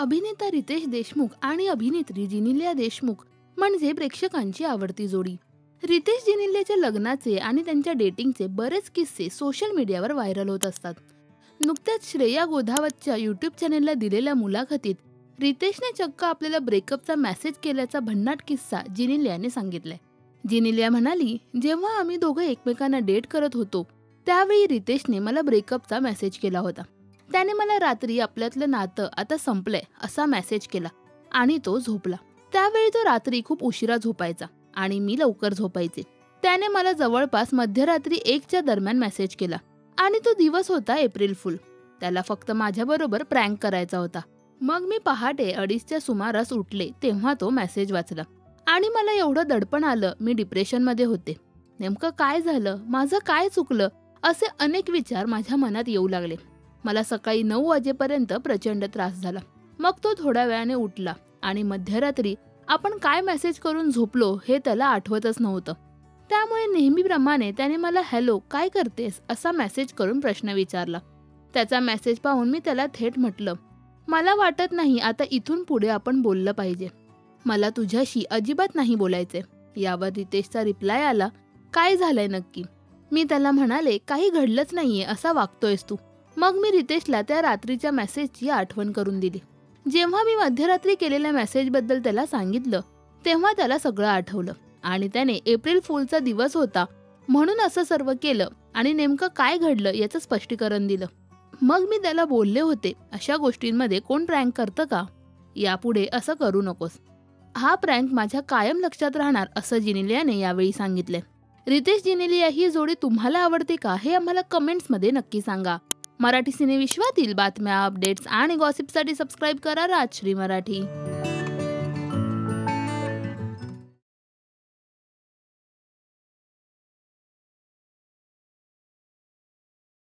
अभिनेता रितेश देशमुख आणि अभिनेत्री जिनिलिया देशमुख म्हणजे प्रेक्षकांची आवडती जोडी. रितेश जिनिलियाच्या लग्नाचे आणि त्यांच्या डेटिंगचे बरेच किस्से सोशल मीडियावर व्हायरल होत असतात. नुकत्याच श्रेया गोधावतच्या यूट्यूब चॅनेलला दिलेल्या मुलाखतीत रितेशने चक्क आपल्याला ब्रेकअपचा मेसेज केल्याचा भन्नाट किस्सा जिनिलियाने सांगितलाय. जिनिलिया म्हणाली, जेव्हा आम्ही दोघं एकमेकांना डेट करत होतो त्यावेळी रितेशने मला ब्रेकअपचा मेसेज केला होता. त्याने मला रात्री आपल्यातलं नातं आता संपलंय असा मेसेज केला आणि तो झोपला. त्यावेळी तो रात्री खूप उशिरा झोपायचा आणि मी लवकर झोपायचे. त्याने मला जवळपास मध्यरात्री 1च्या दरम्यान मेसेज केला आणि तो दिवस होता एप्रिल फुल. त्याला फक्त माझ्याबरोबर प्रँक करायचा होता. मग मी पहाटे 2:30च्या सुमारास उठले तेव्हा तो मेसेज वाचला आणि मला एवढं दडपण आलं, मी डिप्रेशनमध्ये होते. नेमकं काय झालं, माझं काय चुकलं, असे अनेक विचार माझ्या मनात येऊ लागले. मला सकाळी 9 वाजेपर्यंत प्रचंड त्रास झाला. मग तो थोड्या वेळाने उठला आणि मध्यरात्री आपण काय मेसेज करून झोपलो हे त्याला आठवतच नव्हतं. त्यामुळे नेहमीप्रमाणे त्याने मला हॅलो काय करतेस असा मेसेज करून प्रश्न विचारला. त्याचा मेसेज पाहून मी त्याला थेट म्हटलं, मला वाटत नाही आता इथून पुढे आपण बोललं पाहिजे. मला तुझ्याशी अजिबात नाही बोलायचे. यावर रितेशचा रिप्लाय आला, काय झालंय नक्की? मी त्याला म्हणाले, काही घडलंच नाहीये असा वागतोयस तू. मग मी रितेशला त्या रात्रीच्या मेसेजची आठवण करून दिली. जेव्हा मी मध्यरात्री केलेल्या मेसेजबद्दल त्याला सांगितलं तेव्हा त्याला सगळं आठवलं आणि त्याने एप्रिल फुलचा दिवस होता म्हणून असं सर्व केलं आणि नेमकं काय घडलं याचं स्पष्टीकरण दिलं. मग मी त्याला बोलले होते, अशा गोष्टींमध्ये कोण प्रँक करतं का? यापुढे असं करू नकोस. हा प्रँक माझ्या कायम लक्षात राहणार असं जिनिलियाने यावेळी सांगितले. रितेश जिनिलिया ही जोडी तुम्हाला आवडते का हे आम्हाला कमेंट्समध्ये नक्की सांगा. मराठी सिनेविश्वातील बातम्या, अपडेट्स आणि गॉसिपसाठी सबस्क्राईब करा राजश्री मराठी.